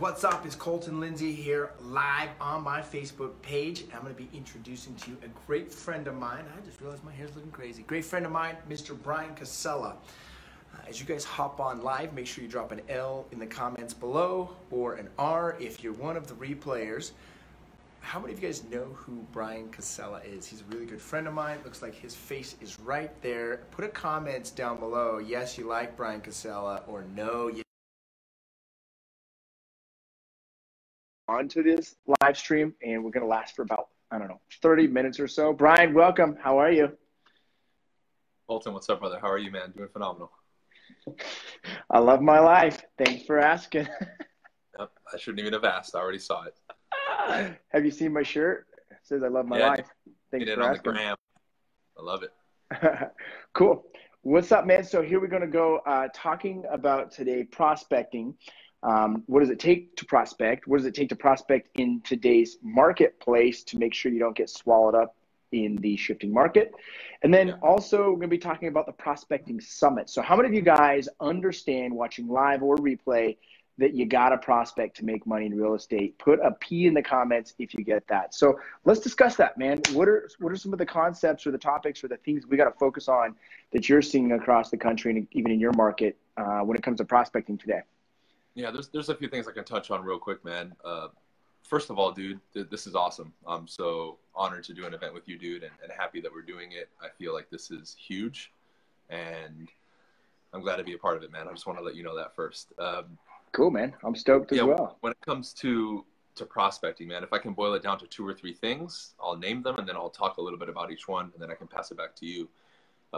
what's up? It's Colton, Lindsay here live on my Facebook page. I'm going to be introducing to you a great friend of mine. I just realized my hair's looking crazy. Great friend of mine, Mr. Bryan Casella. As you guys hop on live, make sure you drop an L in the comments below or an R if you're one of the replayers. How many of you guys know who Bryan Casella is? He's a really good friend of mine. Looks like his face is right there. Put a comment down below. Yes, you like Bryan Casella, or no, you onto this live stream, and we're going to last for about, I don't know, 30 minutes or so. Bryan, welcome. How are you? Colton, what's up, brother? How are you, man? Doing phenomenal. I love my life. Thanks for asking. Yep, I shouldn't even have asked. I already saw it. Have you seen my shirt? It says I love my life. Thanks for asking. On the gram. I love it. Cool. What's up, man? So here we're going to go talking about today prospecting. What does it take to prospect? What does it take to prospect in today's marketplace to make sure you don't get swallowed up in the shifting market? And then also we're going to be talking about the prospecting summit. So how many of you guys understand, watching live or replay, that you got to prospect to make money in real estate? Put a P in the comments if you get that. So let's discuss that, man. What are some of the concepts or the topics or the things we got to focus on that you're seeing across the country and even in your market when it comes to prospecting today? Yeah, there's a few things I can touch on real quick, man. First of all, dude, this is awesome. I'm so honored to do an event with you, dude, and happy that we're doing it. I feel like this is huge, and I'm glad to be a part of it, man. I just want to let you know that first. Cool, man. I'm stoked as well. When it comes to prospecting, man, if I can boil it down to 2 or 3 things, I'll name them, and then I'll talk a little bit about each one, and then I can pass it back to you.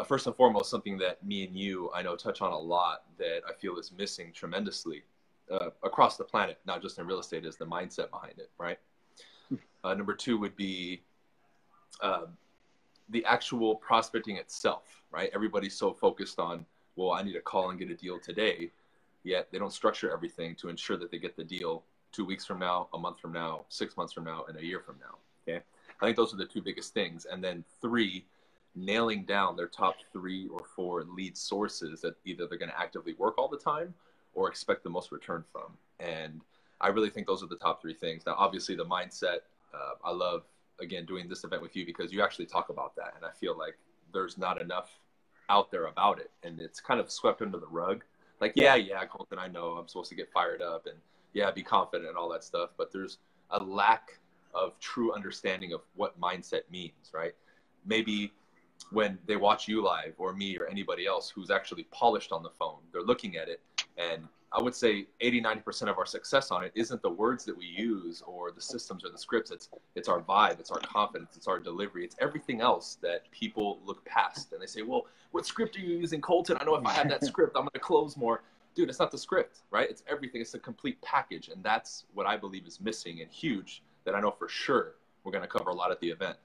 First and foremost, something that me and you, I know, touch on a lot that I feel is missing tremendously across the planet, not just in real estate, is the mindset behind it, right? Number 2 would be the actual prospecting itself, right? Everybody's so focused on, well, I need to call and get a deal today, yet they don't structure everything to ensure that they get the deal 2 weeks from now, a month from now, 6 months from now, and a year from now, okay? I think those are the 2 biggest things. And then 3, nailing down their top 3 or 4 lead sources that either they're going to actively work all the time or expect the most return from. And I really think those are the top 3 things. Now, obviously the mindset, I love, again, doing this event with you because you actually talk about that. And I feel like there's not enough out there about it. And it's kind of swept under the rug. Like, yeah, Colton, I know I'm supposed to get fired up and be confident and all that stuff. But there's a lack of true understanding of what mindset means, right? Maybe when they watch you live or me or anybody else who's actually polished on the phone, they're looking at it. And I would say 80–90% of our success on it isn't the words that we use or the systems or the scripts. It's our vibe, it's our confidence, it's our delivery. It's everything else that people look past. And they say, well, what script are you using, Colton? I know if I have that script, I'm going to close more. Dude, it's not the script, right? It's everything. It's a complete package. And that's what I believe is missing and huge that I know for sure we're going to cover a lot at the event.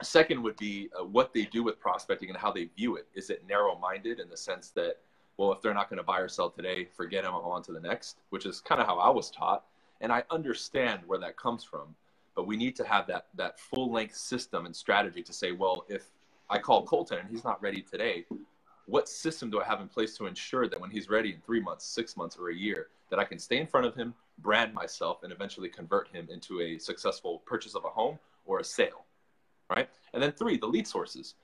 Second would be what they do with prospecting and how they view it. Is it narrow-minded in the sense that, well, if they're not going to buy or sell today, forget them, I'll on to the next, which is kind of how I was taught. And I understand where that comes from, but we need to have that full-length system and strategy to say, well, if I call Colton and he's not ready today, what system do I have in place to ensure that when he's ready in 3 months, 6 months, or a year, that I can stay in front of him, brand myself, and eventually convert him into a successful purchase of a home or a sale, right? And then 3, the lead sources.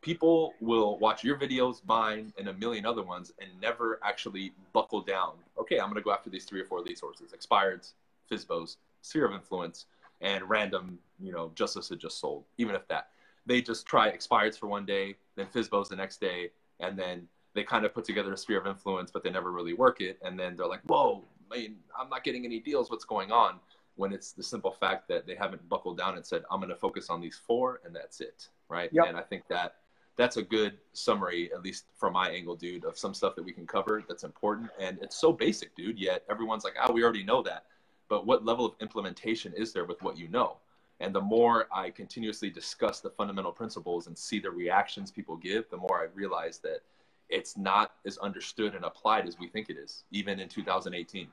People will watch your videos, mine, and a million other ones and never actually buckle down. Okay, I'm going to go after these 3 or 4 lead sources: expireds, FSBOs, sphere of influence, and random, just listed, just sold. Even if that, they just try expireds for one day, then FSBOs the next day, and then they kind of put together a sphere of influence, but they never really work it. And then they're like, whoa, man, I'm not getting any deals. What's going on? When it's the simple fact that they haven't buckled down and said, I'm going to focus on these 4 and that's it, right? Yep. And I think that's a good summary, at least from my angle, dude, of some stuff that we can cover that's important. And it's so basic, dude, yet everyone's like, we already know that. But what level of implementation is there with what you know? And the more I continuously discuss the fundamental principles and see the reactions people give, the more I realize that it's not as understood and applied as we think it is, even in 2018.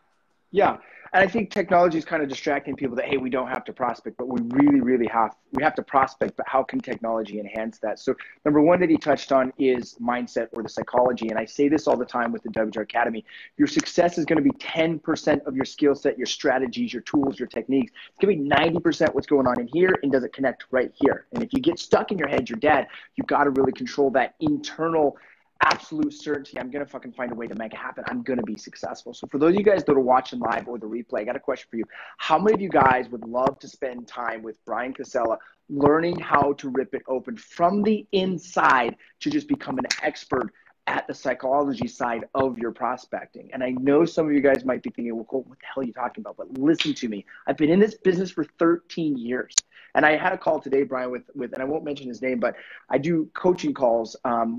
Yeah. And I think technology is kind of distracting people that, hey, we don't have to prospect, but we really, really have to prospect, but how can technology enhance that? So number one that he touched on is mindset or the psychology. And I say this all the time with the WR Academy. Your success is going to be 10% of your skill set, your strategies, your tools, your techniques. It's going to be 90% what's going on in here and does it connect right here. And if you get stuck in your head, your dad, you've got to really control that internal absolute certainty. I'm going to fucking find a way to make it happen. I'm going to be successful. So for those of you guys that are watching live or the replay, I got a question for you. How many of you guys would love to spend time with Bryan Casella learning how to rip it open from the inside to just become an expert at the psychology side of your prospecting? And I know some of you guys might be thinking, well, Colton, what the hell are you talking about? But listen to me. I've been in this business for 13 years. And I had a call today, Bryan, with and I won't mention his name, but I do coaching calls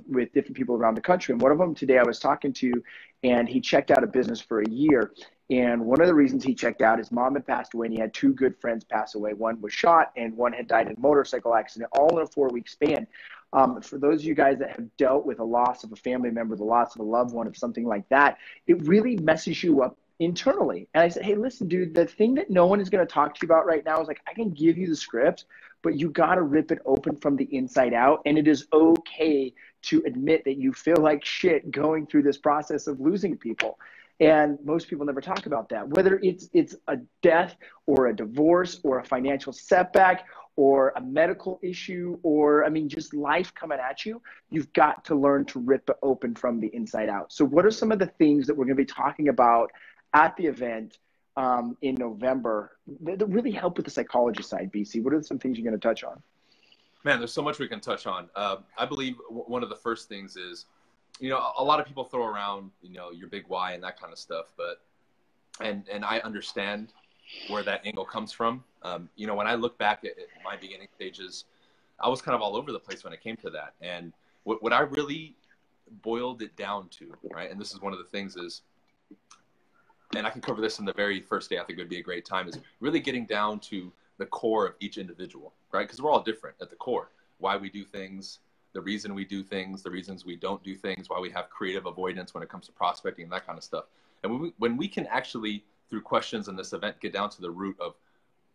with different people around the country. And one of them today I was talking to, and he checked out of business for a year. And one of the reasons he checked out, his mom had passed away, and he had two good friends pass away. One was shot, and one had died in a motorcycle accident, all in a 4-week span. For those of you guys that have dealt with a loss of a family member, the loss of a loved one, of something like that, it really messes you up internally. And I said, hey, listen, dude, the thing that no one is going to talk to you about right now is like, I can give you the script, but you got to rip it open from the inside out. And it is okay to admit that you feel like shit going through this process of losing people. And most people never talk about that, whether it's a death or a divorce or a financial setback or a medical issue, or, I mean, just life coming at you. You've got to learn to rip it open from the inside out. So what are some of the things that we're going to be talking about at the event in November that really help with the psychology side, BC? What are some things you're going to touch on? Man, there's so much we can touch on. I believe one of the first things is, a lot of people throw around, your big why and that kind of stuff, but, and I understand where that angle comes from. When I look back at my beginning stages, I was kind of all over the place when it came to that. And what I really boiled it down to, right, and this is one of the things is, and I can cover this in the very first day, I think it would be a great time, is really getting down to the core of each individual, right? Because we're all different at the core. Why we do things, the reason we do things, the reasons we don't do things, why we have creative avoidance when it comes to prospecting and that kind of stuff. And when we can actually, through questions in this event, get down to the root of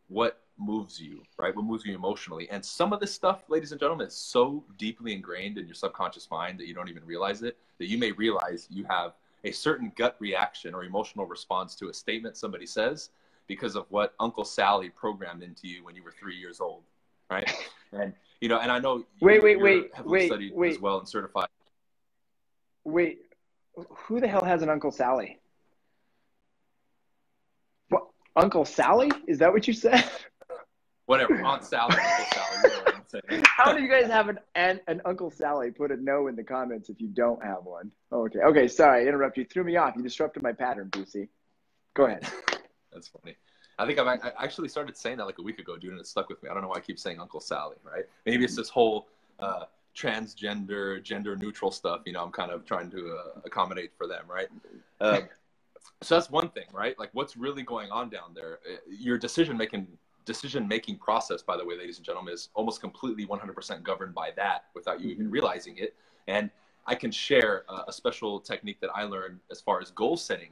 what moves you, right? What moves you emotionally. And some of this stuff, ladies and gentlemen, is so deeply ingrained in your subconscious mind that you don't even realize it, that you may realize you have a certain gut reaction or emotional response to a statement somebody says because of what Uncle Sally programmed into you when you were 3 years old, right? And and I know you're heavily studied as well and certified. Wait, who the hell has an Uncle Sally? What, Uncle Sally? Is that what you said? Whatever, Aunt Sally, Uncle Sally. You know what I'm saying. How many of you guys have an Uncle Sally? Put a no in the comments if you don't have one. Okay, sorry, I interrupted you. Threw me off. You disrupted my pattern, BC. Go ahead. That's funny. I think I actually started saying that like a week ago, dude, and it stuck with me. I don't know why I keep saying Uncle Sally, right? Maybe it's this whole transgender, gender neutral stuff. I'm kind of trying to accommodate for them, right? So that's one thing, right? Like what's really going on down there. Your decision-making process, by the way, ladies and gentlemen, is almost completely 100% governed by that without you even realizing it. And I can share a special technique that I learned as far as goal setting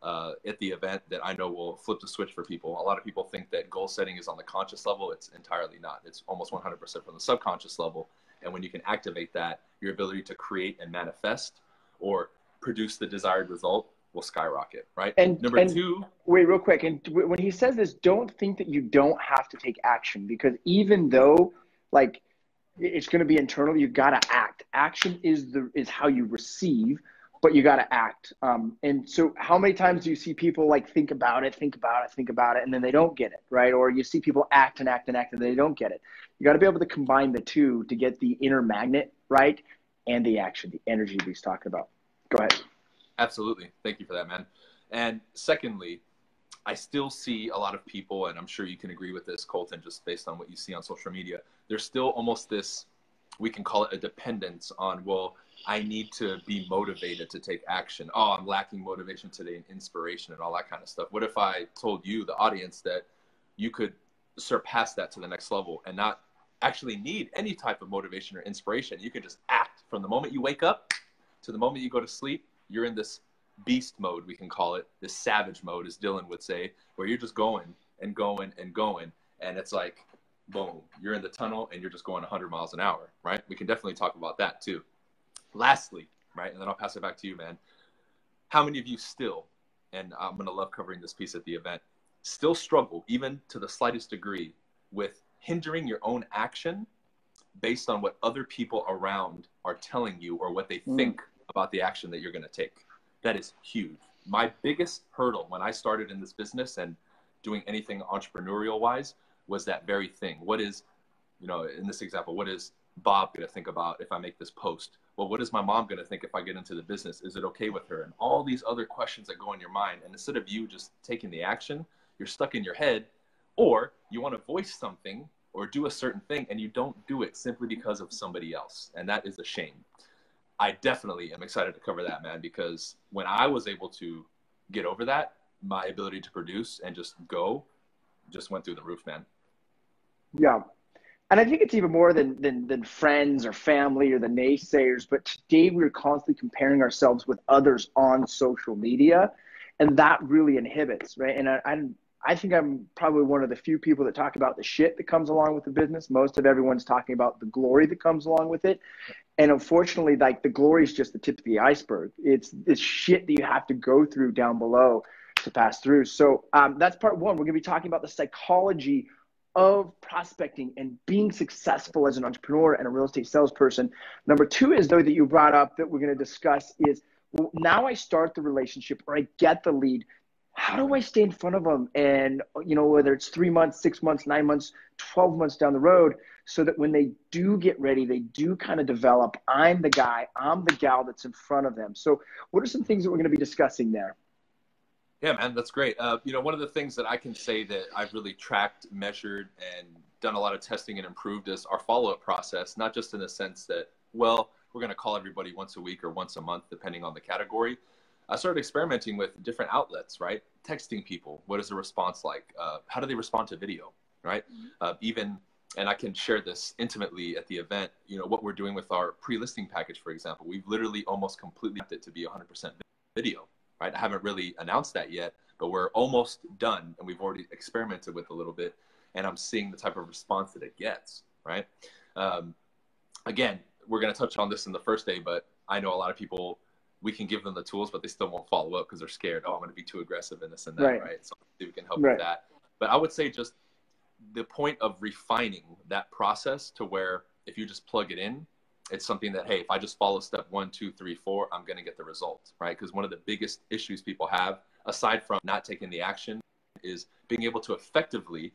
at the event that I know will flip the switch for people. A lot of people think that goal setting is on the conscious level. It's entirely not. It's almost 100% from the subconscious level. And when you can activate that, your ability to create and manifest or produce the desired result will skyrocket, right? And number two, wait, real quick. And when he says this, don't think that you don't have to take action, because even though like it's going to be internal, you got to act. Action is how you receive, but you got to act. And so how many times do you see people like think about it, and then they don't get it, right? Or you see people act, and they don't get it. You got to be able to combine the two to get the inner magnet, right? And the action, the energy he's talking about. Go ahead. Absolutely. Thank you for that, man. And secondly, I still see a lot of people, and I'm sure you can agree with this, Colton, just based on what you see on social media, there's still almost this, we can call it a dependence on, well, I need to be motivated to take action. Oh, I'm lacking motivation today and inspiration and all that kind of stuff. What if I told you, the audience, that you could surpass that to the next level and not actually need any type of motivation or inspiration? You can just act from the moment you wake up to the moment you go to sleep. You're in this beast mode, we can call it, this savage mode, as Dylan would say, where you're just going and going and going. And it's like, boom, you're in the tunnel and you're just going 100 miles an hour, right? We can definitely talk about that too. Lastly, right, and then I'll pass it back to you, man. How many of you still, and I'm going to love covering this piece at the event, still struggle, even to the slightest degree, with hindering your own action based on what other people around are telling you or what they think about the action that you're going to take? That is huge. My biggest hurdle when I started in this business and doing anything entrepreneurial wise was that very thing. What is, you know, in this example, what is Bob going to think about if I make this post? Well, what is my mom going to think if I get into the business? Is it okay with her? And all these other questions that go in your mind. And instead of you just taking the action, you're stuck in your head, or you want to voice something or do a certain thing and you don't do it simply because of somebody else. And that is a shame. I definitely am excited to cover that, man, because when I was able to get over that, my ability to produce and just go just went through the roof, man. Yeah. And I think it's even more than friends or family or the naysayers. But today we're constantly comparing ourselves with others on social media, and that really inhibits, right? And I think I'm probably one of the few people that talk about the shit that comes along with the business. Most of everyone's talking about the glory that comes along with it. And unfortunately, like, the glory is just the tip of the iceberg. It's shit that you have to go through down below to pass through. So that's part one. We're going to be talking about the psychology of prospecting and being successful as an entrepreneur and a real estate salesperson. Number two is, though, that you brought up that we're going to discuss is, well, now I start the relationship or I get the lead. How do I stay in front of them? And, you know, whether it's 3 months, 6 months, 9 months, 12 months down the road, so that when they do get ready, they do kind of develop, I'm the guy, I'm the gal that's in front of them. So what are some things that we're going to be discussing there? Yeah, man, that's great. You know, one of the things that I can say that I've really tracked, measured, and done a lot of testing and improved is our follow-up process, not just in the sense that, well, we're going to call everybody once a week or once a month, depending on the category. I started experimenting with different outlets, right? Texting people. What is the response like? How do they respond to video, right? Even, and I can share this intimately at the event, you know, what we're doing with our pre-listing package, for example. We've literally almost completely upped it to be 100% video. Right? I haven't really announced that yet, but we're almost done, and we've already experimented with a little bit, and I'm seeing the type of response that it gets, right? Again, we're going to touch on this in the first day, but I know a lot of people, we can give them the tools, but they still won't follow up because they're scared. Oh, I'm going to be too aggressive in this and that, right? So we can help with that. But I would say just the point of refining that process to where if you just plug it in, it's something that, hey, if I just follow step 1, 2, 3, 4, I'm going to get the result, right? Because one of the biggest issues people have, aside from not taking the action, is being able to effectively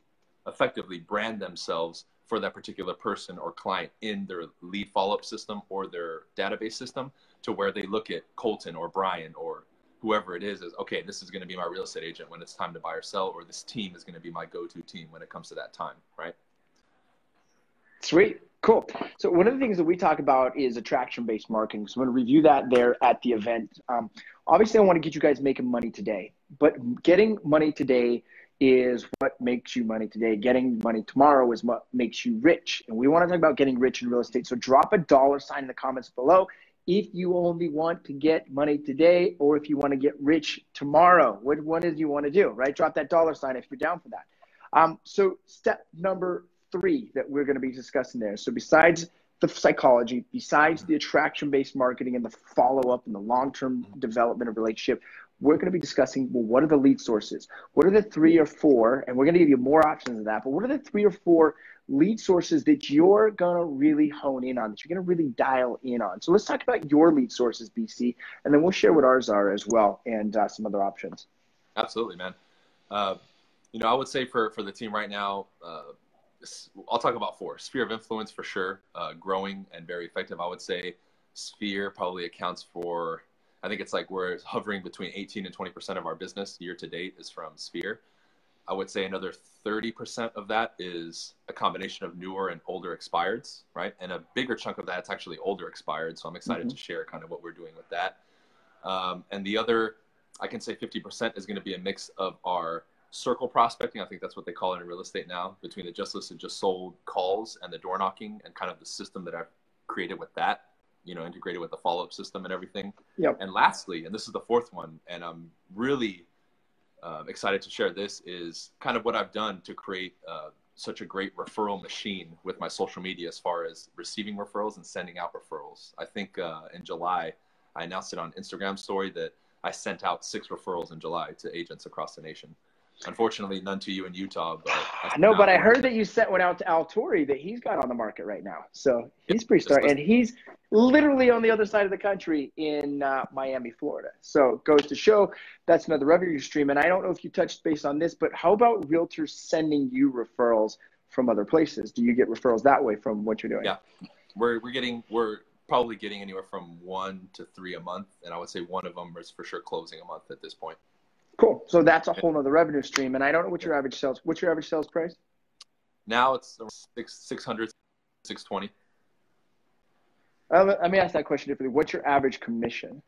brand themselves for that particular person or client in their lead follow-up system or their database system, to where they look at Colton or Bryan or whoever it is as, okay, this is going to be my real estate agent when it's time to buy or sell, or this team is going to be my go-to team when it comes to that time, right? Sweet. Cool. So one of the things that we talk about is attraction-based marketing. So I'm going to review that there at the event. Obviously, I want to get you guys making money today, but getting money today is what makes you money today. Getting money tomorrow is what makes you rich. And we want to talk about getting rich in real estate. So drop a $ in the comments below if you only want to get money today, or if you want to get rich tomorrow. What one is you want to do, right? Drop that $ if you're down for that. So step number 3 that we're going to be discussing there. So besides the psychology, besides the attraction-based marketing and the follow-up and the long-term development of relationship, we're going to be discussing, well, what are the lead sources? What are the 3 or 4, and we're going to give you more options of that, but what are the 3 or 4 lead sources that you're going to really hone in on, that you're going to really dial in on? So let's talk about your lead sources, BC, and then we'll share what ours are as well, and some other options. Absolutely, man. You know, I would say for the team right now, I'll talk about 4. Sphere of influence for sure, growing and very effective. I would say Sphere probably accounts for, I think it's like we're hovering between 18 and 20% of our business year to date is from Sphere. I would say another 30% of that is a combination of newer and older expireds, right? And a bigger chunk of that's actually older expired. So I'm excited to share kind of what we're doing with that. And the other, I can say 50% is going to be a mix of our circle prospecting. I think that's what they call it in real estate now, between the just listed, just sold calls and the door knocking and kind of the system that I've created with that. integrated with the follow-up system and everything. Yep. And lastly, and this is the fourth one, and I'm really excited to share this, is kind of what I've done to create such a great referral machine with my social media as far as receiving referrals and sending out referrals. I think in July, I announced it on Instagram story that I sent out 6 referrals in July to agents across the nation. Unfortunately, none to you in Utah. But I heard that you sent one out to Al Torrey that he's got on the market right now. So he's pretty star, and he's literally on the other side of the country in Miami, Florida. So goes to show that's another revenue stream. And I don't know if you touched base on this, but how about realtors sending you referrals from other places? Do you get referrals that way from what you're doing? Yeah, we're probably getting anywhere from 1 to 3 a month, and I would say one of them is for sure closing a month at this point. Cool. So that's a whole nother revenue stream. And I don't know what your average sales. What's your average sales price? Now it's 600, 620. Let me ask that question differently. What's your average commission?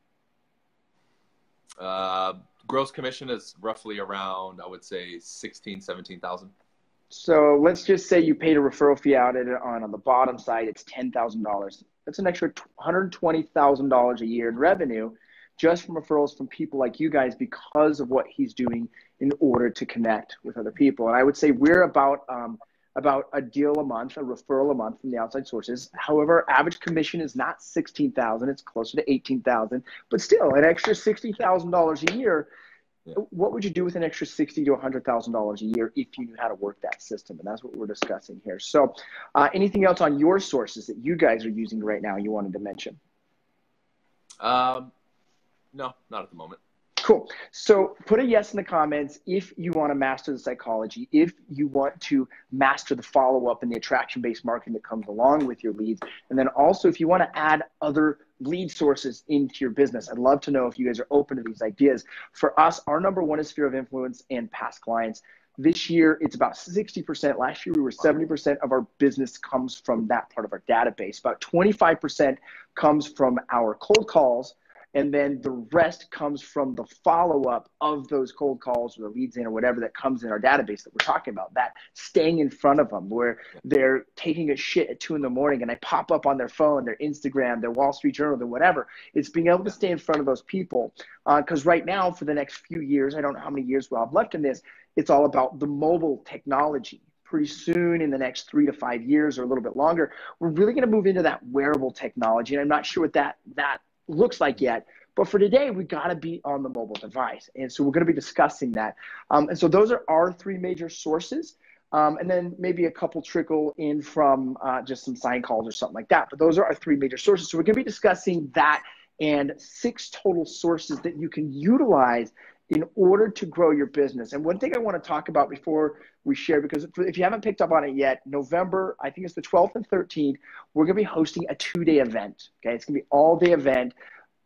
Gross commission is roughly around, I would say, 16, 17,000. So let's just say you paid a referral fee out on the bottom side. It's $10,000. That's an extra $120,000 a year in revenue, just from referrals from people like you guys because of what he's doing in order to connect with other people. And I would say we're about a deal a month, a referral a month from the outside sources. However, average commission is not $16,000. It's closer to $18,000, but still an extra $60,000 a year. Yeah. What would you do with an extra $60,000 to $100,000 a year if you knew how to work that system? And that's what we're discussing here. So anything else on your sources that you guys are using right now you wanted to mention? No, not at the moment. Cool. So put a yes in the comments if you want to master the psychology, if you want to master the follow-up and the attraction-based marketing that comes along with your leads. And then also if you want to add other lead sources into your business. I'd love to know if you guys are open to these ideas. For us, our number one is sphere of influence and past clients. This year, it's about 60%. Last year, we were 70% of our business comes from that part of our database. About 25% comes from our cold calls. And then the rest comes from the follow-up of those cold calls or the leads in or whatever that comes in our database that we're talking about, that staying in front of them where they're taking a shit at 2 in the morning and I pop up on their phone, their Instagram, their Wall Street Journal, their whatever. It's being able to stay in front of those people. Because right now, for the next few years, I don't know how many years we'll have left in this, it's all about the mobile technology. Pretty soon in the next 3 to 5 years or a little bit longer, we're really going to move into that wearable technology. And I'm not sure what that looks like yet, but for today, we got to be on the mobile device. And so we're going to be discussing that. And so those are our 3 major sources. And then maybe a couple trickle in from just some sign calls or something like that. But those are our 3 major sources. So we're going to be discussing that and 6 total sources that you can utilize in order to grow your business. And one thing I want to talk about before we share, because if you haven't picked up on it yet, November, I think it's the 12th and 13th, we're going to be hosting a 2-day event. Okay, it's going to be all-day event.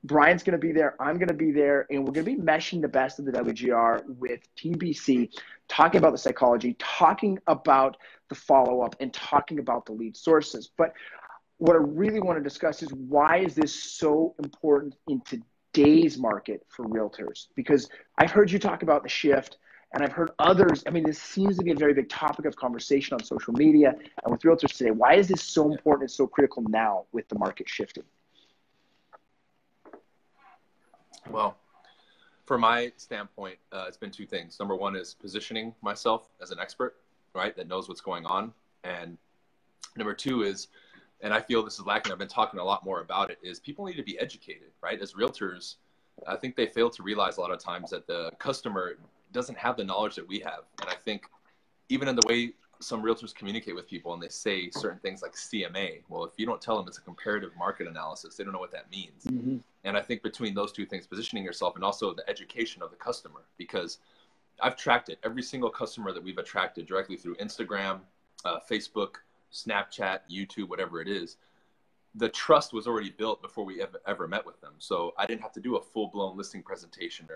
Bryan's going to be there. I'm going to be there. And we're going to be meshing the best of the WGR with Team BC, talking about the psychology, talking about the follow-up, and talking about the lead sources. But what I really want to discuss is why is this so important in today's market for realtors? Because I've heard you talk about the shift, and I've heard others. I mean, this seems to be a very big topic of conversation on social media and with realtors today. Why is this so important and so critical now with the market shifting? Well, from my standpoint, it's been 2 things. Number one is positioning myself as an expert, right, that knows what's going on. And number 2 is, and I feel this is lacking, I've been talking a lot more about it, is people need to be educated, right? As realtors, I think they fail to realize a lot of times that the customer doesn't have the knowledge that we have. And I think even in the way some realtors communicate with people and they say certain things like CMA, well, if you don't tell them it's a comparative market analysis, they don't know what that means. Mm-hmm. And I think between those 2 things, positioning yourself and also the education of the customer, because I've tracked it. Every single customer that we've attracted directly through Instagram, Facebook, Snapchat, YouTube, whatever it is, the trust was already built before we ever met with them. So I didn't have to do a full-blown listing presentation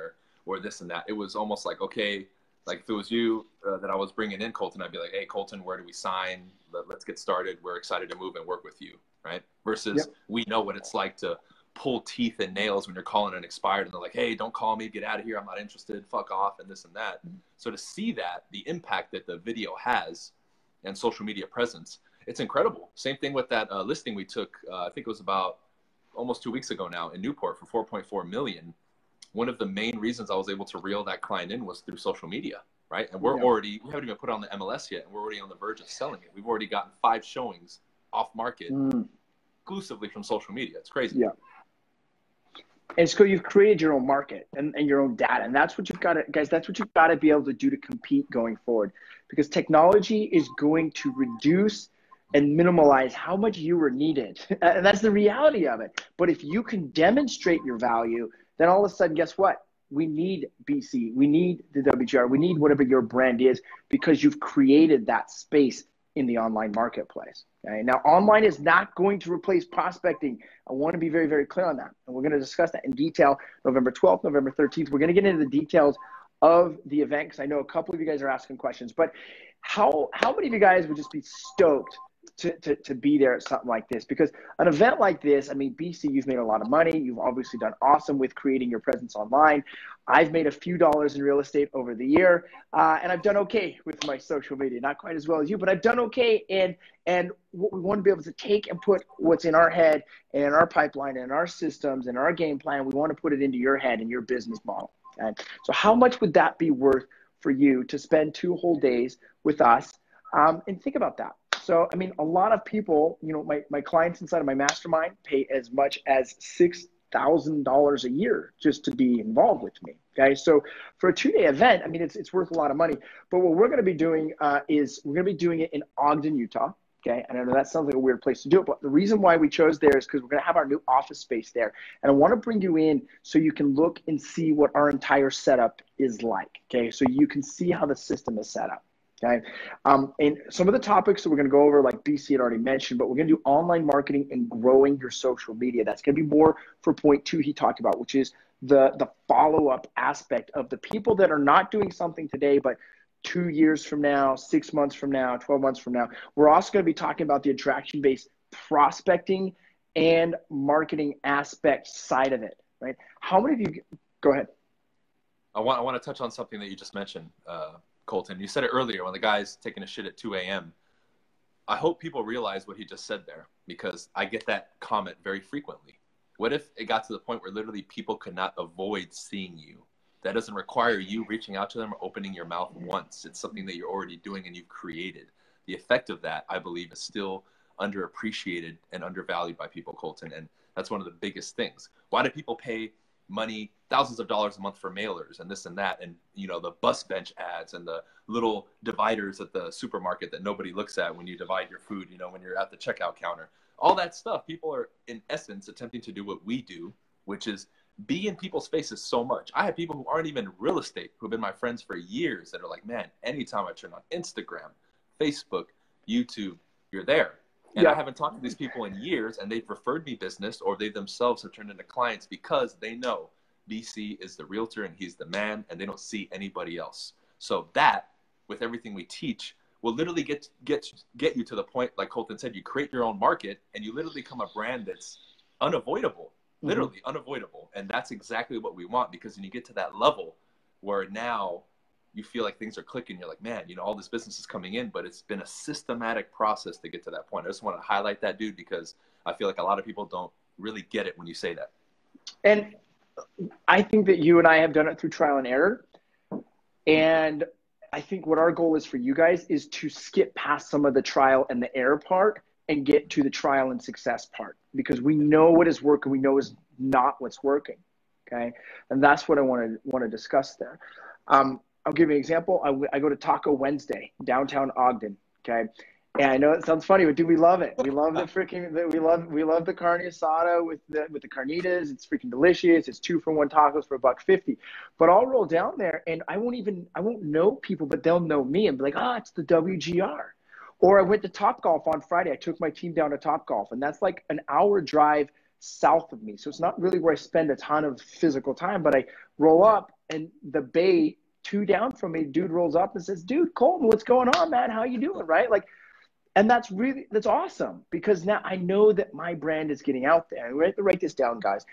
or this and that. It was almost like, okay, like if it was you that I was bringing in, Colton, I'd be like, hey, Colton, where do we sign? Let's get started. We're excited to move and work with you, right? Versus we know what it's like to pull teeth and nails when you're calling an expired and they're like, hey, don't call me, get out of here, I'm not interested, fuck off, and this and that. Mm-hmm. So to see that, the impact that the video has and social media presence, it's incredible. Same thing with that listing we took, I think it was about almost 2 weeks ago now in Newport for 4.4 million. One of the main reasons I was able to reel that client in was through social media, right? And we haven't even put it on the MLS yet, and we're already on the verge of selling it. We've already gotten 5 showings off market exclusively from social media. It's crazy. Yeah. And so you've created your own market and your own data. And that's what you've got to, guys, that's what you've got to be able to do to compete going forward. Because technology is going to reduce and minimize how much you are needed. And that's the reality of it. But if you can demonstrate your value, then all of a sudden, guess what? We need BC, we need the WGR, we need whatever your brand is, because you've created that space in the online marketplace. Okay? Now, online is not going to replace prospecting. I want to be very, very clear on that. And we're going to discuss that in detail November 12th, November 13th. We're going to get into the details of the event, because I know a couple of you guys are asking questions. But how many of you guys would just be stoked to be there at something like this? Because an event like this, I mean, BC, you've made a lot of money. You've obviously done awesome with creating your presence online. I've made a few dollars in real estate over the year, and I've done okay with my social media. Not quite as well as you, but I've done okay. And what we want to be able to take and put what's in our head and in our pipeline and in our systems and our game plan, we want to put it into your head and your business model. Okay? So how much would that be worth for you to spend 2 whole days with us? And think about that. So, I mean, a lot of people, you know, my clients inside of my mastermind pay as much as $6,000 a year just to be involved with me. Okay. So for a 2-day event, I mean, it's worth a lot of money. But what we're going to be doing is we're going to be doing it in Ogden, Utah. Okay. And I know that sounds like a weird place to do it, but the reason why we chose there is because we're going to have our new office space there. And I want to bring you in so you can look and see what our entire setup is like. Okay. So you can see how the system is set up. Okay. And some of the topics that we're going to go over, like BC had already mentioned, but we're going to do online marketing and growing your social media. That's going to be more for point 2 he talked about, which is the follow-up aspect of the people that are not doing something today, but 2 years from now, 6 months from now, 12 months from now. We're also going to be talking about the attraction-based prospecting and marketing aspect side of it, right? How many of you, go ahead. I want to touch on something that you just mentioned, Colton. You said it earlier when the guy's taking a shit at 2 a.m. I hope people realize what he just said there, because I get that comment very frequently. What if it got to the point where literally people could not avoid seeing you? That doesn't require you reaching out to them or opening your mouth once. It's something that you're already doing and you've created. The effect of that, I believe, is still underappreciated and undervalued by people, Colton. And that's one of the biggest things. Why do people pay money, thousands of dollars a month for mailers and this and that, and you know, the bus bench ads and the little dividers at the supermarket that nobody looks at when you divide your food, you know, when you're at the checkout counter, all that stuff? People are in essence attempting to do what we do, which is be in people's faces so much. I have people who aren't even real estate who have been my friends for years that are like, man, anytime I turn on Instagram, Facebook, YouTube, you're there. And I haven't talked to these people in years, and they've referred me business, or they themselves have turned into clients because they know BC is the realtor and he's the man, and they don't see anybody else. So that, with everything we teach, will literally get you to the point, like Colton said, you create your own market and you literally become a brand that's unavoidable, literally unavoidable. And that's exactly what we want, because when you get to that level where now you feel like things are clicking, you're like, man, you know, all this business is coming in, but it's been a systematic process to get to that point. I just want to highlight that, dude, because I feel like a lot of people don't really get it when you say that. And I think that you and I have done it through trial and error. And I think what our goal is for you guys is to skip past some of the trial and the error part and get to the trial and success part, because we know what is working, we know is not what's working. Okay. And that's what I want to discuss there. I'll give you an example. I go to Taco Wednesday, downtown Ogden. Okay. And I know it sounds funny, but dude, we love it. We love the freaking, we love the carne asada with the carnitas. It's freaking delicious. It's 2-for-1 tacos for $1.50. But I'll roll down there and I won't know people, but they'll know me and be like, it's the WGR. Or I went to Topgolf on Friday. I took my team down to Topgolf, and that's like an hour drive south of me. So it's not really where I spend a ton of physical time, but I roll up and the bay 2 down from me, dude rolls up and says, dude, Colton, what's going on, man? How you doing? Right? Like, and that's awesome, because now I know that my brand is getting out there. Write this down, guys.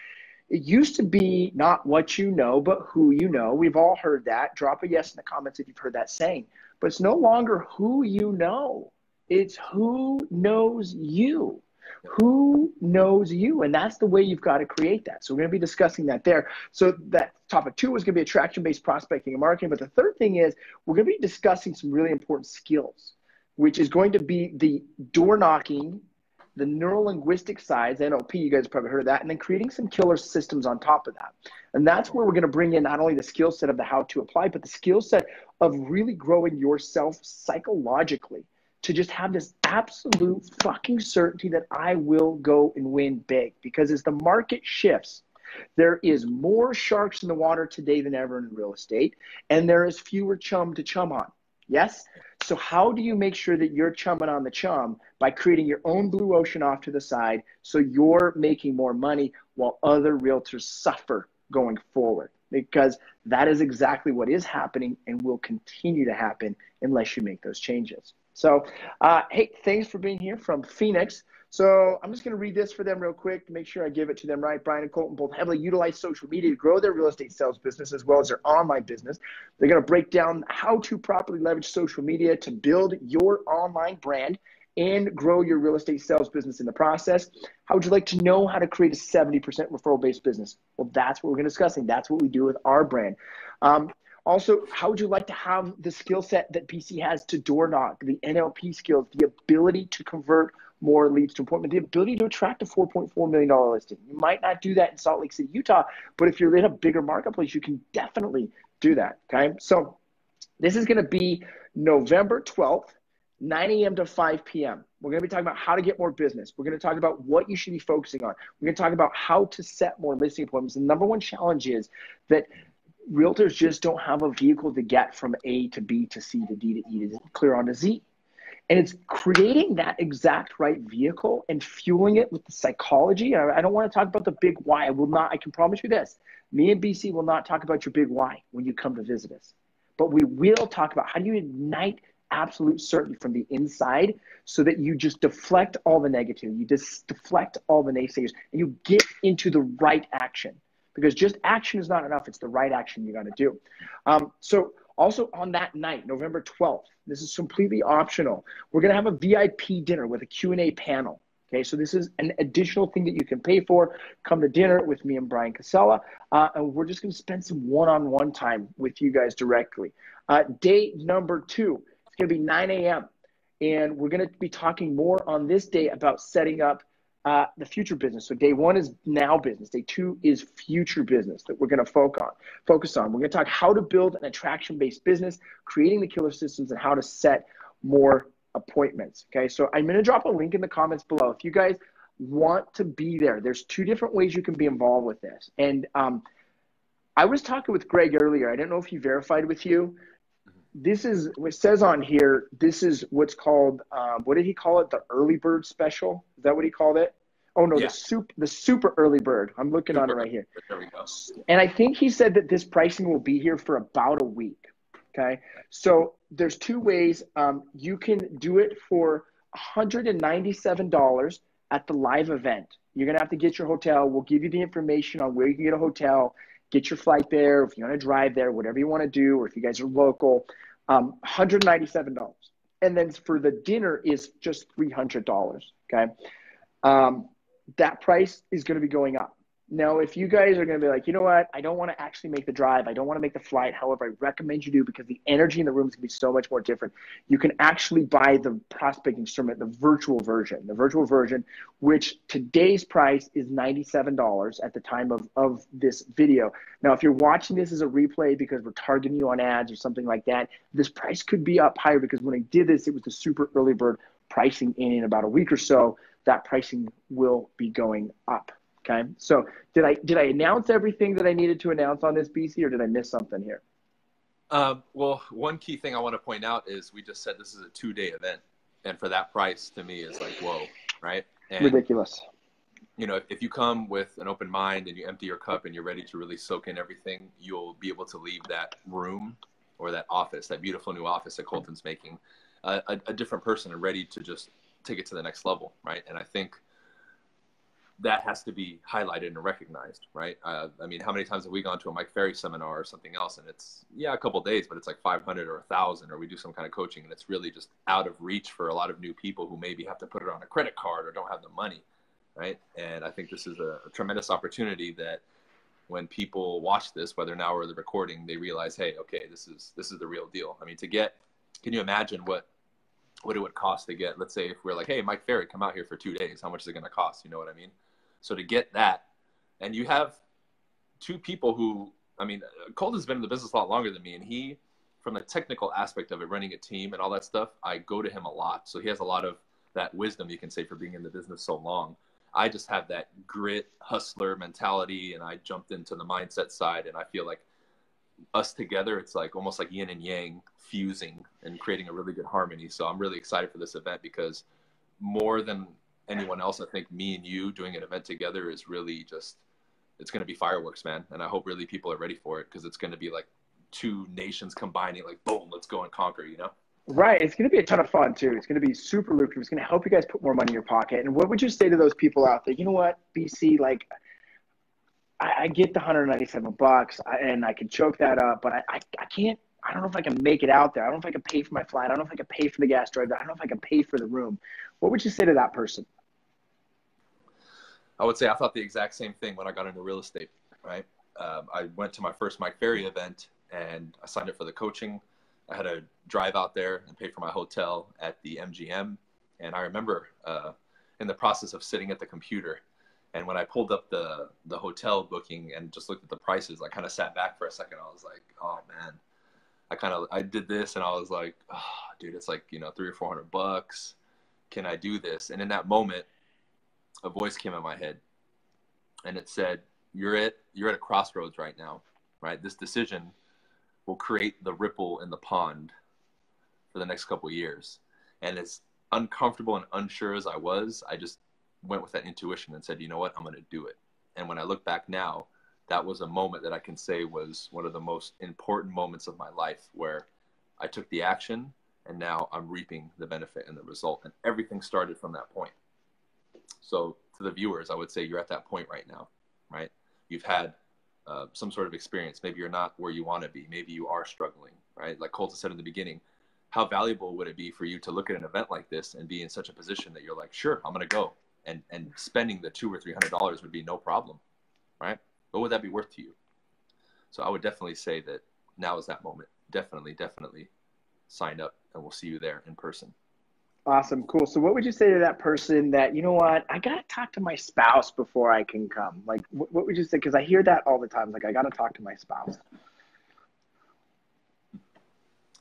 It used to be not what you know, but who you know. We've all heard that. Drop a yes in the comments if you've heard that saying. But it's no longer who you know. It's who knows you. Who knows you? And that's the way you've got to create that. So we're going to be discussing that there. So that topic 2 is going to be attraction-based prospecting and marketing. But the third thing is we're going to be discussing some really important skills, which is going to be the door knocking, the neuro-linguistic sides, NLP, you guys have probably heard of that, and then creating some killer systems on top of that. And that's where we're going to bring in not only the skill set of the how to apply, but the skill set of really growing yourself psychologically to just have this absolute fucking certainty that I will go and win big. Because as the market shifts, there is more sharks in the water today than ever in real estate, and there is fewer chum to chum on. Yes? So how do you make sure that you're chumming on the chum? By creating your own blue ocean off to the side so you're making more money while other realtors suffer going forward. Because that is exactly what is happening and will continue to happen unless you make those changes. So, hey, thanks for being here from Phoenix. So I'm just going to read this for them real quick to make sure I give it to them right. Bryan and Colton both heavily utilize social media to grow their real estate sales business as well as their online business. They're going to break down how to properly leverage social media to build your online brand and grow your real estate sales business in the process. How would you like to know how to create a 70% referral-based business? Well, that's what we're going to be discussing. That's what we do with our brand. Also, how would you like to have the skill set that BC has to door knock, the NLP skills, the ability to convert more leads to appointment, the ability to attract a $4.4 million listing? You might not do that in Salt Lake City, Utah, but if you're in a bigger marketplace, you can definitely do that, okay? So this is going to be November 12th, 9 a.m. to 5 p.m. We're going to be talking about how to get more business. We're going to talk about what you should be focusing on. We're going to talk about how to set more listing appointments. The number one challenge is that realtors just don't have a vehicle to get from A to B to C to D to E to clear on to Z. And it's creating that exact right vehicle and fueling it with the psychology. I don't want to talk about the big why. I can promise you this. Me and BC will not talk about your big why when you come to visit us. But we will talk about how do you ignite absolute certainty from the inside so that you just deflect all the negativity, you just deflect all the naysayers, and you get into the right action. Because just action is not enough. It's the right action you got to do. So also on that night, November 12th, this is completely optional. We're going to have a VIP dinner with a Q&A panel. Okay, so this is an additional thing that you can pay for. Come to dinner with me and Bryan Casella, and we're just going to spend some one-on-one time with you guys directly. Day number 2, it's going to be 9 a.m., and we're going to be talking more on this day about setting up the future business. So day 1 is now business. Day 2 is future business that we're going to focus on. We're going to talk how to build an attraction-based business, creating the killer systems, and how to set more appointments. Okay, so I'm going to drop a link in the comments below. If you guys want to be there, there's 2 different ways you can be involved with this. And I was talking with Greg earlier. I don't know if he verified with you. This is what it says on here. This is what's called, what did he call it? The early bird special? Is that what he called it? Oh no, yeah. the super early bird. I'm looking on it right here. There we go. And I think he said that this pricing will be here for about a week. Okay. So there's 2 ways. You can do it for $197 at the live event. You're going to have to get your hotel. We'll give you the information on where you can get a hotel, get your flight there, if you want to drive there, whatever you want to do, or if you guys are local, $197. And then for the dinner is just $300, okay? That price is going to be going up. Now, if you guys are going to be like, you know what, I don't want to actually make the drive. I don't want to make the flight. However, I recommend you do because the energy in the room is going to be so much more different. You can actually buy the prospecting instrument, the virtual version, which today's price is $97 at the time of this video. Now, if you're watching this as a replay because we're targeting you on ads or something like that, this price could be up higher because when I did this, it was the super early bird pricing in about a week or so. That pricing will be going up. Okay, so did I announce everything that I needed to announce on this, BC, or did I miss something here? Well, one key thing I want to point out is we just said this is a 2-day event, and for that price, to me, is like, whoa, right? And, ridiculous. You know, if you come with an open mind and you empty your cup and you're ready to really soak in everything, you'll be able to leave that room or that office, that beautiful new office that Colton's making, a different person and ready to just take it to the next level, right? And I think that has to be highlighted and recognized, right? I mean, how many times have we gone to a Mike Ferry seminar or something else, and it's, yeah, a couple of days, but it's like 500 or 1,000, or we do some kind of coaching, and it's really just out of reach for a lot of new people who maybe have to put it on a credit card or don't have the money, right? And I think this is a tremendous opportunity that when people watch this, whether now or the recording, they realize, hey, okay, this is the real deal. I mean, can you imagine what it would cost to get, let's say if we're like, hey, Mike Ferry, come out here for 2 days, how much is it going to cost? You know what I mean? So to get that, and you have two people who, I mean, Colton's been in the business a lot longer than me, and he, from the technical aspect of it, running a team and all that stuff, I go to him a lot. So he has a lot of that wisdom, you can say, for being in the business so long. I just have that grit, hustler mentality, and I jumped into the mindset side, and I feel like us together, it's like almost like yin and yang fusing and creating a really good harmony. So I'm really excited for this event, because more than anyone else, I think me and you doing an event together is really just, it's going to be fireworks, man. And I hope really people are ready for it, because it's going to be like two nations combining, like, boom, let's go and conquer, you know? Right. It's going to be a ton of fun too. It's going to be super lucrative. It's going to help you guys put more money in your pocket. And what would you say to those people out there? You know what, BC, like, I get the $197 and I can choke that up, but I can't, I don't know if I can make it out there. I don't know if I can pay for my flight. I don't know if I can pay for the gas drive. I don't know if I can pay for the room. What would you say to that person? I would say I thought the exact same thing when I got into real estate, right? I went to my first Mike Ferry event, and I signed up for the coaching. I had to drive out there and pay for my hotel at the MGM. And I remember in the process of sitting at the computer, and when I pulled up the hotel booking and just looked at the prices, I kind of sat back for a second. I was like, oh man, I did this, and I was like, oh, dude, it's like, $300 or $400. Can I do this? And in that moment, a voice came in my head, and it said, you're at a crossroads right now, right? This decision will create the ripple in the pond for the next couple of years. And as uncomfortable and unsure as I just went with that intuition and said, you know what, I'm going to do it. And when I look back now, that was a moment that I can say was one of the most important moments of my life, where I took the action, and now I'm reaping the benefit and the result. And everything started from that point. So to the viewers, I would say you're at that point right now, right? You've had some sort of experience. Maybe you're not where you want to be. Maybe you are struggling, right? Like Colton said in the beginning, how valuable would it be for you to look at an event like this and be in such a position that you're like, sure, I'm going to go. And spending the $200 or $300 would be no problem, right? What would that be worth to you? So I would definitely say that now is that moment. Definitely sign up, and we'll see you there in person. Awesome. Cool. So what would you say to that person that, you know what, I got to talk to my spouse before I can come? Like, what would you say? Because I hear that all the time. Like, I got to talk to my spouse.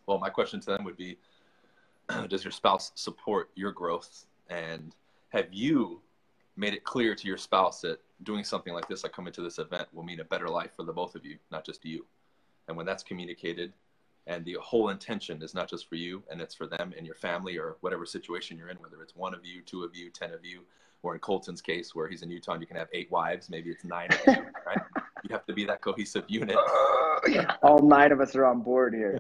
Well, my question to them would be, does your spouse support your growth? And have you made it clear to your spouse that doing something like this, like coming to this event, will mean a better life for the both of you, not just you? And when that's communicated, and the whole intention is not just for you, and it's for them and your family, or whatever situation you're in, whether it's 1 of you, 2 of you, 10 of you, or in Colton's case, where he's in Utah and you can have 8 wives, maybe it's 9 of you, right? You have to be that cohesive unit. All 9 of us are on board here.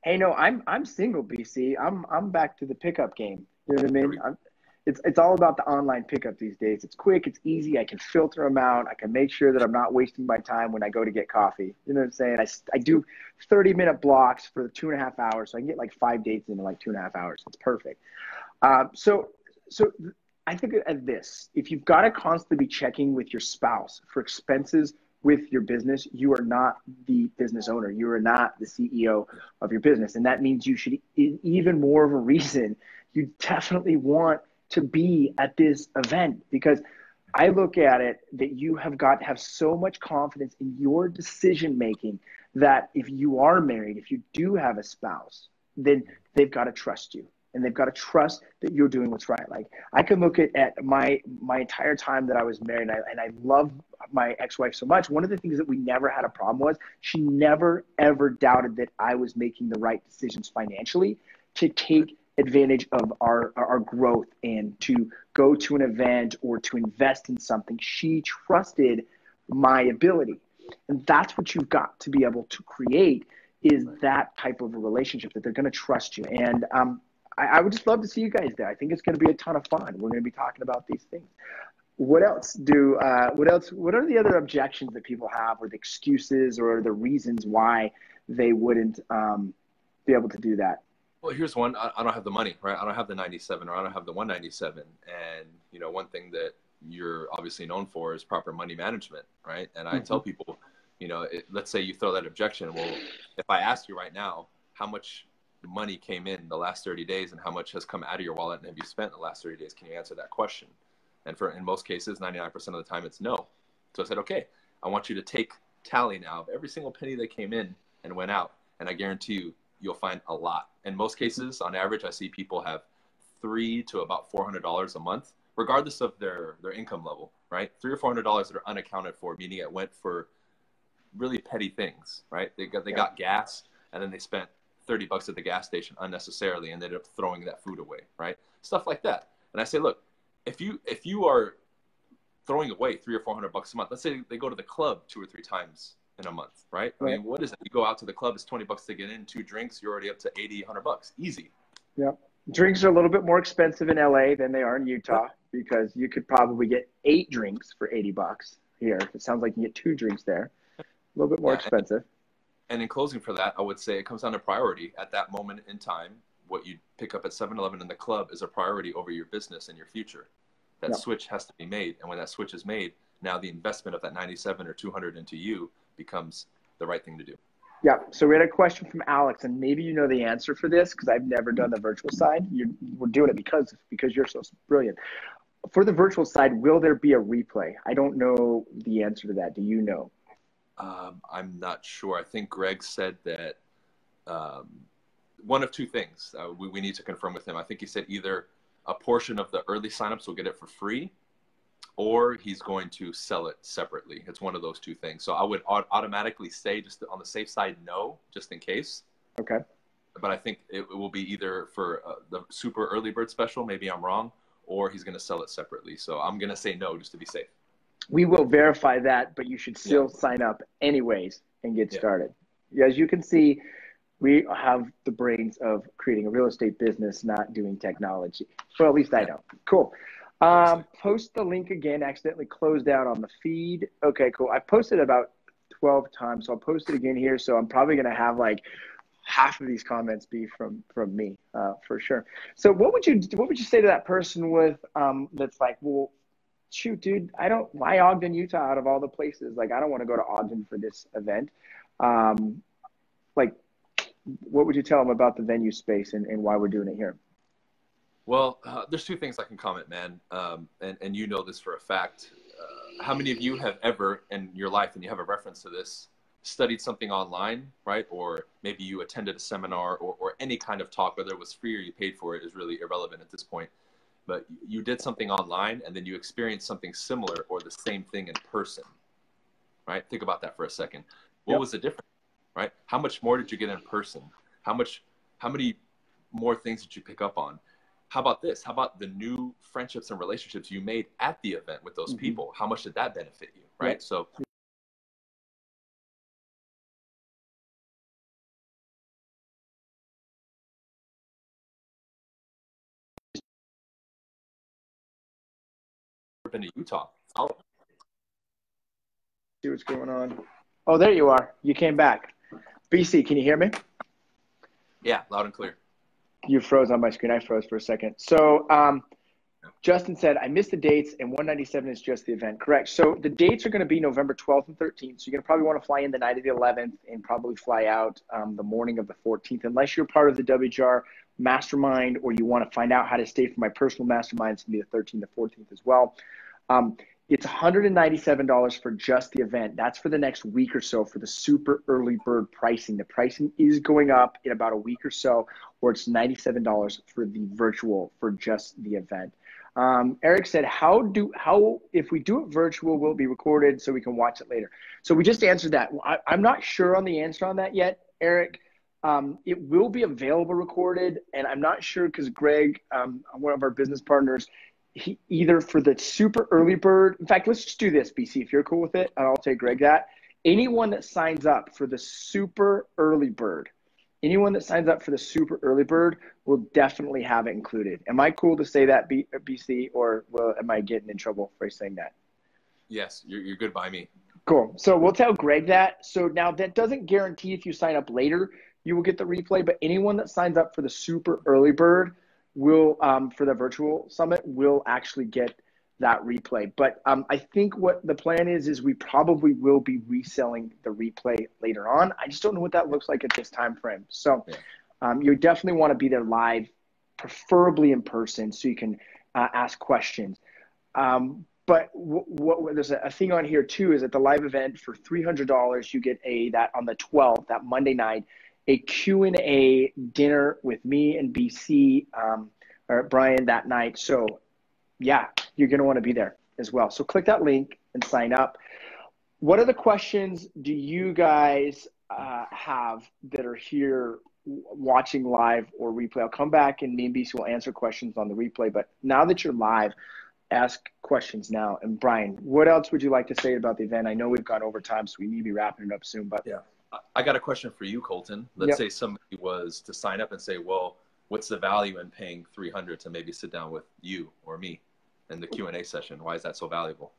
Hey, no, I'm single, BC. I'm back to the pickup game. You know what I mean? It's all about the online pickup these days. It's quick, it's easy. I can filter them out. I can make sure that I'm not wasting my time when I go to get coffee. You know what I'm saying? I do 30-minute blocks for 2.5 hours, so I can get like 5 dates into like 2.5 hours. It's perfect. So I think of this: if you've got to constantly be checking with your spouse for expenses with your business, you are not the business owner. You are not the CEO of your business. And that means you should, even more of a reason, you definitely want to be at this event, because I look at it that you have got to have so much confidence in your decision-making that if you are married, if you do have a spouse, then they've got to trust you. And they've got to trust that you're doing what's right. Like, I can look at my entire time that I was married, and I love my ex-wife so much. One of the things that we never had a problem was she never, ever doubted that I was making the right decisions financially to take advantage of our growth and to go to an event or to invest in something. She trusted my ability. And that's what you've got to be able to create, is that type of a relationship that they're going to trust you. And I would just love to see you guys there. I think it's going to be a ton of fun. We're going to be talking about these things. What else what are the other objections that people have, or the excuses, or the reasons why they wouldn't be able to do that? Well, here's one. I don't have the money, right? I don't have the 97, or I don't have the 197. And, one thing that you're obviously known for is proper money management, right? And I tell people, let's say you throw that objection. Well, if I ask you right now, how much money came in the last 30 days and how much has come out of your wallet and have you spent the last 30 days? Can you answer that question? And in most cases, 99% of the time, it's no. So I said, okay, I want you to take tally now of every single penny that came in and went out. And I guarantee you, you'll find a lot. In most cases, on average, I see people have $300 to about $400 a month, regardless of their income level, right? $300 or $400 that are unaccounted for, meaning it went for really petty things, right? They got gas, and then they spent $30 at the gas station unnecessarily, and they ended up throwing that food away, right? Stuff like that. And I say, look, if you are throwing away $300 or $400 a month, let's say they go to the club 2 or 3 times in a month, right? I mean, what is it? You go out to the club, it's $20 to get in, 2 drinks, you're already up to $80, $100, easy. Yeah. Drinks are a little bit more expensive in LA than they are in Utah, because you could probably get 8 drinks for $80 here. It sounds like you get 2 drinks there. A little bit more expensive. And in closing for that, I would say it comes down to priority. At that moment in time, what you pick up at 7-Eleven in the club is a priority over your business and your future. That switch has to be made. And when that switch is made, now the investment of that 97 or 200 into you becomes the right thing to do. Yeah. So we had a question from Alex, and maybe you know the answer for this, because I've never done the virtual side. We're doing it because you're so brilliant. For the virtual side, will there be a replay? I don't know the answer to that. Do you know? I'm not sure. I think Greg said that one of 2 things we need to confirm with him. I think he said either a portion of the early signups will get it for free, or he's going to sell it separately. It's one of those 2 things. So I would automatically say, just on the safe side, no, just in case. Okay. But I think it will be either for the super early bird special, maybe I'm wrong, or he's going to sell it separately. So I'm going to say no, just to be safe. We will verify that, but you should still sign up anyways and get started. As you can see, we have the brains of creating a real estate business, not doing technology. Well, at least I don't. Cool. Post the link again. Accidentally closed out on the feed. Okay, cool. I posted about 12 times, so I'll post it again here. So I'm probably going to have like half of these comments be from me, for sure. So what would you say to that person with that's like, well, shoot, dude, why Ogden, Utah, out of all the places? Like, I don't want to go to Ogden for this event. Like, what would you tell them about the venue space and why we're doing it here? Well, there's 2 things I can comment, man. And you know this for a fact. How many of you have ever in your life, and you have a reference to this, studied something online, right? Or maybe you attended a seminar or any kind of talk, whether it was free or you paid for it, is really irrelevant at this point. But you did something online and then you experienced something similar or the same thing in person, right? Think about that for a second. What was the difference, right? How much more did you get in person? How many more things did you pick up on? How about this? How about the new friendships and relationships you made at the event with those people? How much did that benefit you, right? So been to Utah. See what's going on. Oh, there you are. You came back. BC, can you hear me? Yeah, loud and clear. You froze on my screen. I froze for a second. So Justin said, I missed the dates, and 197 is just the event. Correct. So the dates are going to be November 12th and 13th. So you're going to probably want to fly in the night of the 11th and probably fly out the morning of the 14th, unless you're part of the WGR mastermind or you want to find out how to stay for my personal mastermind. It's going to be the 13th and 14th as well. It's $197 for just the event. That's for the next week or so for the super early bird pricing. The pricing is going up in about a week or so, or it's $97 for the virtual for just the event. Eric said, if we do it virtual, will it be recorded so we can watch it later? So we just answered that. I'm not sure on the answer on that yet, Eric. It will be available recorded, and I'm not sure because Greg, one of our business partners, he either for the super early bird. In fact, let's just do this, BC, if you're cool with it, and I'll take Greg that. Anyone that signs up for the super early bird, anyone that signs up for the super early bird will definitely have it included. Am I cool to say that, BC, or am I getting in trouble for saying that? Yes, you're good by me. Cool. So we'll tell Greg that. So now that doesn't guarantee if you sign up later, you will get the replay, but anyone that signs up for the super early bird will, for the virtual summit, will actually get that replay. But I think what the plan is we probably will be reselling the replay later on. I just don't know what that looks like at this time frame. So you definitely want to be there live, preferably in person, so you can ask questions. But there's a thing on here too, is at the live event for $300, you get that on the 12th, that Monday night, a Q&A dinner with me and BC or Bryan that night. So yeah, you're going to want to be there as well. So click that link and sign up. What other questions do you guys have that are here watching live or replay? I'll come back and me and BC will answer questions on the replay. But now that you're live, ask questions now. And Bryan, what else would you like to say about the event? I know we've gone over time, so we need to be wrapping it up soon. But yeah, I got a question for you, Colton. Let's say somebody was to sign up and say, well, what's the value in paying $300 to maybe sit down with you or me in the Q&A session? Why is that so valuable?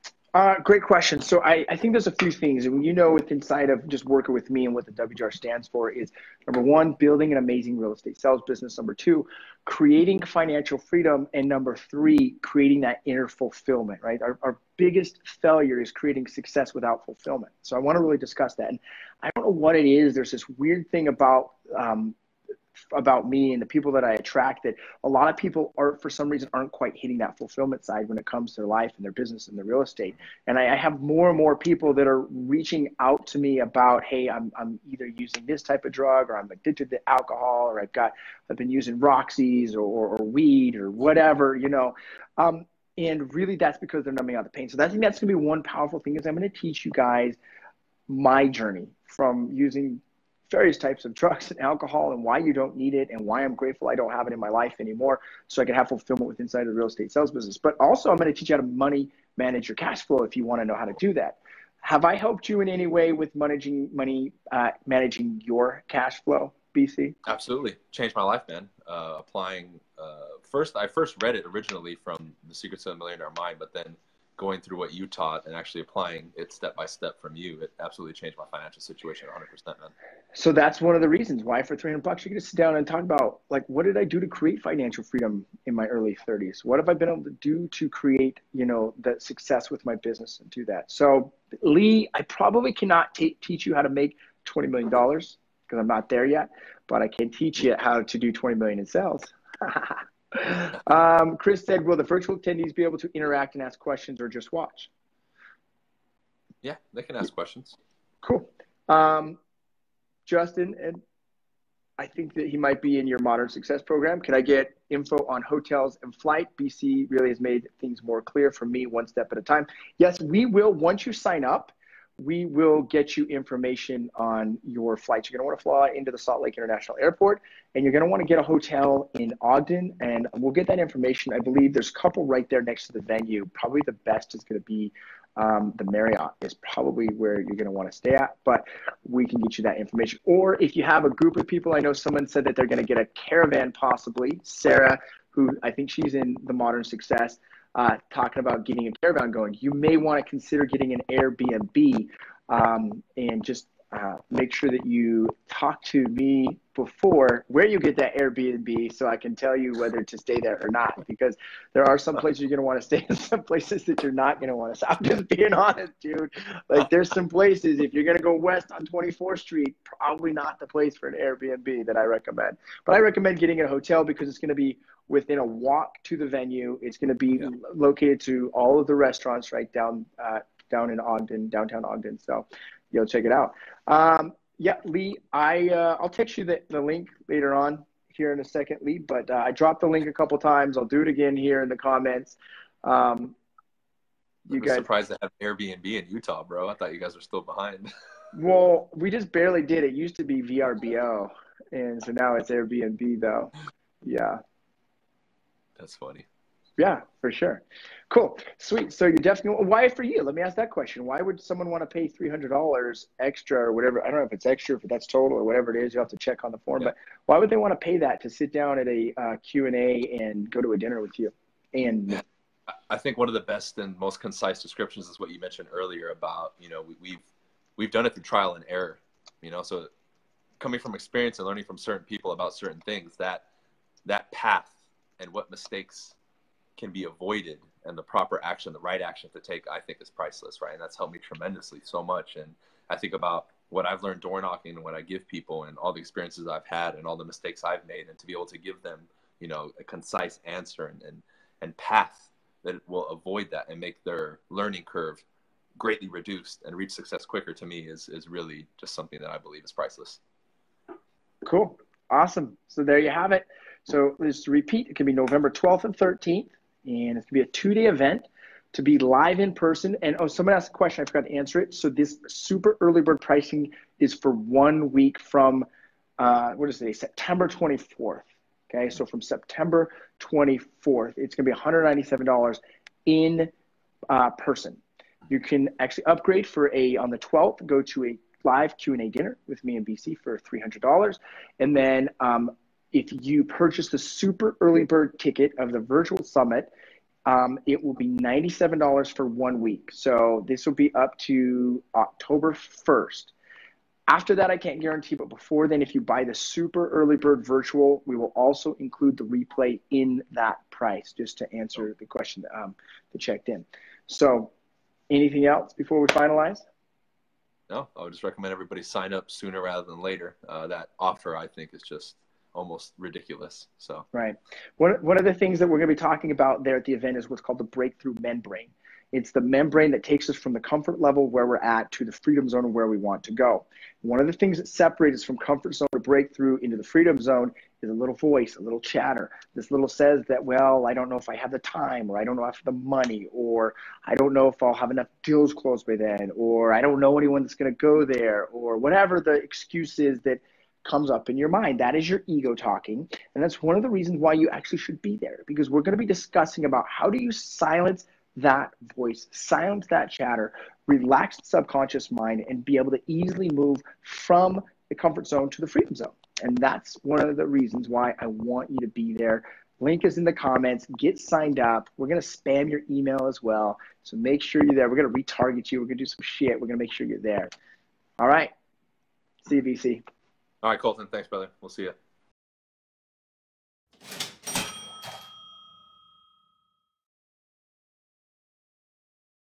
Great question. So I think there's a few things, and with inside of just working with me and what the WGR stands for is, number one, building an amazing real estate sales business. Number two, creating financial freedom. And number three, creating that inner fulfillment, right? Our biggest failure is creating success without fulfillment. So I want to really discuss that. And I don't know what it is. There's this weird thing about me and the people that I attract, that a lot of people for some reason aren't quite hitting that fulfillment side when it comes to their life and their business and their real estate. And I have more and more people that are reaching out to me about, hey, I'm either using this type of drug, or I'm addicted to alcohol, or I've been using Roxy's or weed or whatever, and really that's because they're numbing out the pain. So I think that's going to be one powerful thing, is I'm going to teach you guys my journey from using various types of drugs and alcohol, and why you don't need it, and why I'm grateful I don't have it in my life anymore, so I can have fulfillment with inside of the real estate sales business. But also I'm going to teach you how to manage your cash flow if you want to know how to do that. Have I helped you in any way with managing your cash flow, BC? Absolutely. Changed my life, man. Applying, I first read it originally from The Secrets of the Millionaire Mind, but then going through what you taught and actually applying it step by step from you, it absolutely changed my financial situation 100%, man. So that's one of the reasons why for $300 you're going to sit down and talk about, like, what did I do to create financial freedom in my early 30s? What have I been able to do to create, that success with my business and do that? So Lee, I probably cannot teach you how to make $20 million because I'm not there yet, but I can teach you how to do 20 million in sales. Chris said, will the virtual attendees be able to interact and ask questions, or just watch? Yeah, they can ask questions. Cool. Justin, and I think that he might be in your Modern Success program. Can I get info on hotels and flight? BC really has made things more clear for me, one step at a time. Yes, we will. Once you sign up, we will get you information on your flights. You're going to want to fly into the Salt Lake International Airport, and you're going to want to get a hotel in Ogden, and we'll get that information. I believe there's a couple right there next to the venue. Probably the best is going to be the Marriott is probably where you're going to want to stay at, but we can get you that information. Or if you have a group of people, I know someone said that they're going to get a caravan, possibly. Sarah, who I think she's in the Modern Success, talking about getting a caravan going. You may want to consider getting an Airbnb, and just make sure that you talk to me before where you get that Airbnb, so I can tell you whether to stay there or not, because there are some places you're going to want to stay and some places that you're not going to want to stay. I'm just being honest, dude. Like, there's some places, if you're going to go west on 24th Street, probably not the place for an Airbnb that I recommend. But I recommend getting a hotel because it's going to be within a walk to the venue. It's going to be located to all of the restaurants right down in Ogden, downtown Ogden. So you'll check it out. Yeah, Lee, I'll text you the link later on here in a second, Lee, but I dropped the link a couple times. I'll do it again here in the comments. I'm surprised they have Airbnb in Utah, bro. I thought you guys were still behind. Well, we just barely did. It used to be VRBO, and so now it's Airbnb, though. Yeah. That's funny. Yeah, for sure. Cool. Sweet. So you're definitely, why for you? Let me ask that question. Why would someone want to pay $300 extra or whatever? I don't know if it's extra, if that's total or whatever it is. You'll have to check on the form, Yeah. but why would they want to pay that to sit down at a Q&A and go to a dinner with you? And I think one of the best and most concise descriptions is what you mentioned earlier about, we've done it through trial and error, so coming from experience and learning from certain people about certain things, that path and what mistakes can be avoided and the proper action, the right action to take, I think is priceless, right? And that's helped me tremendously so much. And I think about what I've learned door knocking and what I give people and all the experiences I've had and all the mistakes I've made, and to be able to give them, a concise answer and path that will avoid that and make their learning curve greatly reduced and reach success quicker, to me is really just something that I believe is priceless. cool. Awesome. So there you have it. So just to repeat, it can be November 12th and 13th, and it's going to be a 2-day event to be live in person. And someone asked a question, I forgot to answer it. So this super early bird pricing is for 1 week from, September 24th. Okay, so from September 24th, it's going to be $197 in person. You can actually upgrade on the 12th, go to a live Q&A dinner with me and BC for $300. And then if you purchase the super early bird ticket of the virtual summit, it will be $97 for 1 week. So this will be up to October 1st. After that, I can't guarantee, but before then, if you buy the super early bird virtual, we will also include the replay in that price, just to answer the question that checked in. So anything else before we finalize? No, I would just recommend everybody sign up sooner rather than later. That offer, I think, is just almost ridiculous. So right. One of the things that we're going to be talking about there at the event is what's called the breakthrough membrane. It's the membrane that takes us from the comfort level where we're at to the freedom zone of where we want to go. One of the things that separates us from comfort zone to breakthrough into the freedom zone is a little voice, a little chatter. This little says that, well, I don't know if I have the time, or I don't know if I have the money, or I don't know if I'll have enough deals closed by then, or I don't know anyone that's going to go there, or whatever the excuse is that comes up in your mind. That is your ego talking. And that's one of the reasons why you actually should be there, because we're going to be discussing about how do you silence that voice, silence that chatter, relax the subconscious mind, and be able to easily move from the comfort zone to the freedom zone. And that's one of the reasons why I want you to be there. Link is in the comments. Get signed up. We're going to spam your email as well. So make sure you're there. We're going to retarget you. We're going to do some shit. We're going to make sure you're there. All right. See you, BC. All right, Colton. Thanks, brother. We'll see you.